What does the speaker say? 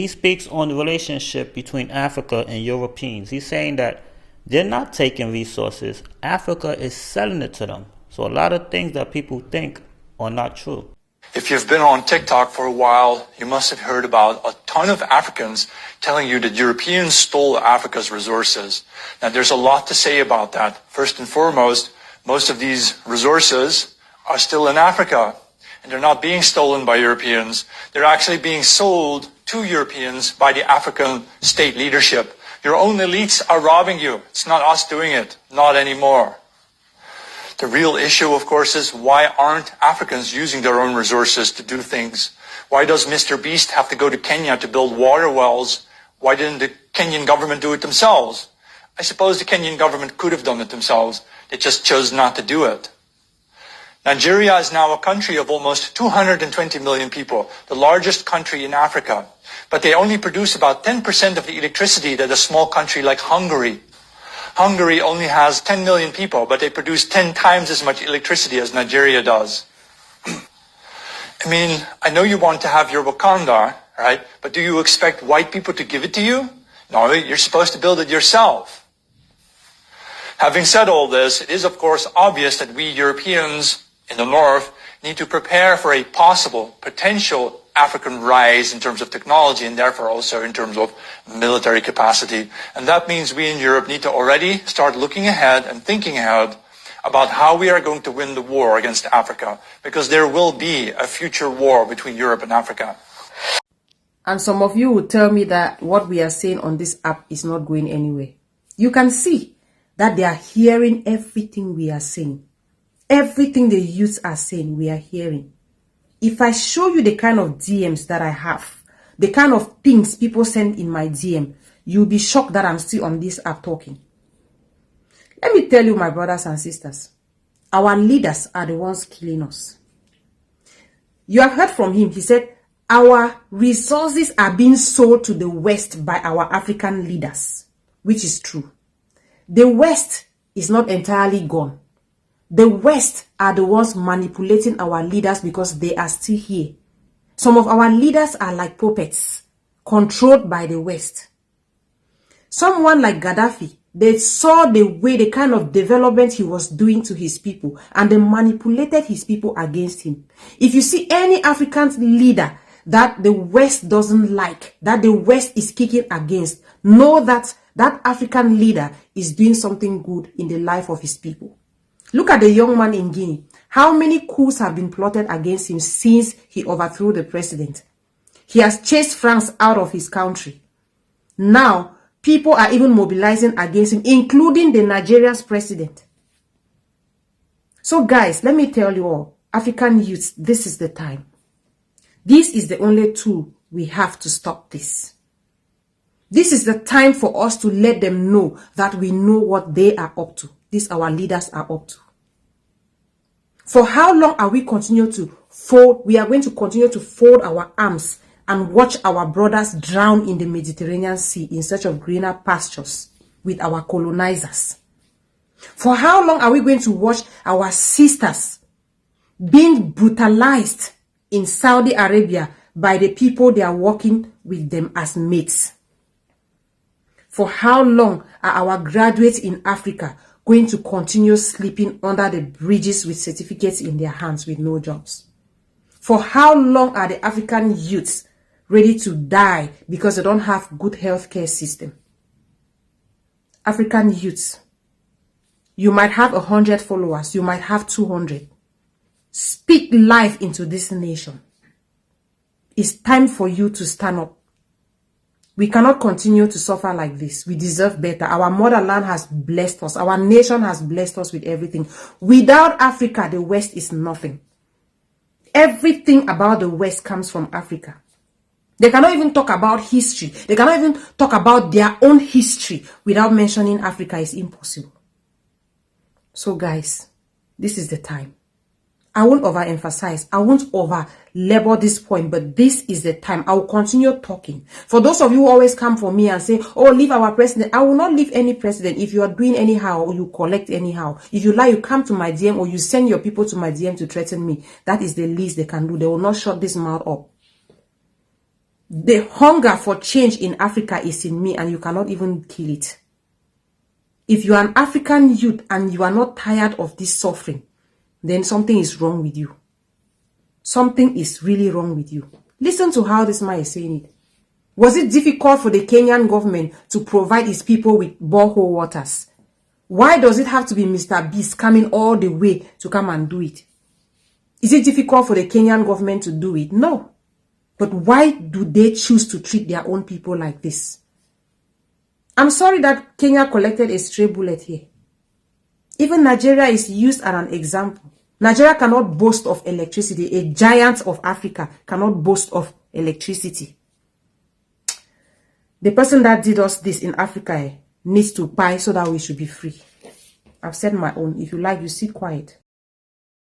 he speaks on the relationship between Africa and Europeans. He's saying that they're not taking resources. Africa is selling it to them. So a lot of things that people think are not true. If you've been on TikTok for a while, you must have heard about a ton of Africans telling you that Europeans stole Africa's resources. Now, there's a lot to say about that. First and foremost, most of these resources are still in Africa, and they're not being stolen by Europeans. They're actually being sold to Europeans by the African state leadership. Your own elites are robbing you. It's not us doing it. Not anymore. The real issue, of course, is why aren't Africans using their own resources to do things? Why does Mr. Beast have to go to Kenya to build water wells? Why didn't the Kenyan government do it themselves? I suppose the Kenyan government could have done it themselves. They just chose not to do it. Nigeria is now a country of almost 220 million people, the largest country in Africa. But they only produce about 10% of the electricity that a small country like Hungary. Hungary only has 10 million people, but they produce 10 times as much electricity as Nigeria does. I mean, I know you want to have your Wakanda, right? But do you expect white people to give it to you? No, you're supposed to build it yourself. Having said all this, it is of course obvious that we Europeans in the North need to prepare for a possible, potential African rise in terms of technology and therefore also in terms of military capacity. And that means we in Europe need to already start looking ahead and thinking ahead about how we are going to win the war against Africa, because there will be a future war between Europe and Africa. And some of you will tell me that what we are saying on this app is not going anywhere. You can see that they are hearing everything we are saying. Everything the youths are saying, we are hearing. If I show you the kind of DMs that I have, the kind of things people send in my DM, you'll be shocked that I'm still on this app talking. Let me tell you, my brothers and sisters, our leaders are the ones killing us. You have heard from him. He said, our resources are being sold to the West by our African leaders, which is true. The West is not entirely gone. The West are the ones manipulating our leaders because they are still here. Some of our leaders are like puppets, controlled by the West. Someone like Gaddafi, they saw the kind of development he was doing to his people, and they manipulated his people against him. If you see any African leader that the West doesn't like, that the West is kicking against, know that that African leader is doing something good in the life of his people. Look at the young man in Guinea. How many coups have been plotted against him since he overthrew the president? He has chased France out of his country. Now, people are even mobilizing against him, including the Nigeria's president. So guys, let me tell you all, African youths, this is the time. This is the only tool we have to stop this. This is the time for us to let them know that we know what they are up to. These our leaders are up to. For how long are we continue to fold? We are going to continue to fold our arms and watch our brothers drown in the Mediterranean Sea in search of greener pastures with our colonizers. For how long are we going to watch our sisters being brutalized in Saudi Arabia by the people they are working with them as mates? For how long are our graduates in Africa going to continue sleeping under the bridges with certificates in their hands with no jobs? For how long are the African youths ready to die because they don't have good healthcare system? African youths, you might have 100 followers, you might have 200. Speak life into this nation. It's time for you to stand up. We cannot continue to suffer like this. We deserve better. Our motherland has blessed us. Our nation has blessed us with everything. Without Africa, the West is nothing. Everything about the West comes from Africa. They cannot even talk about history. They cannot even talk about their own history without mentioning Africa. It's impossible. So guys, this is the time. I won't overemphasize. I won't over-labor this point, but this is the time. I will continue talking. For those of you who always come for me and say, oh, leave our president. I will not leave any president. If you are doing anyhow or you collect anyhow, if you lie, you come to my DM or you send your people to my DM to threaten me. That is the least they can do. They will not shut this mouth up. The hunger for change in Africa is in me, and you cannot even kill it. If you are an African youth and you are not tired of this suffering, then something is wrong with you. Something is really wrong with you. Listen to how this man is saying it. Was it difficult for the Kenyan government to provide its people with borehole waters? Why does it have to be Mr. Beast coming all the way to come and do it? Is it difficult for the Kenyan government to do it? No. But why do they choose to treat their own people like this? I'm sorry that Kenya collected a stray bullet here. Even Nigeria is used as an example. Nigeria cannot boast of electricity. A giant of Africa cannot boast of electricity. The person that did us this in Africa needs to pay so that we should be free. I've said my own. If you like, you sit quiet.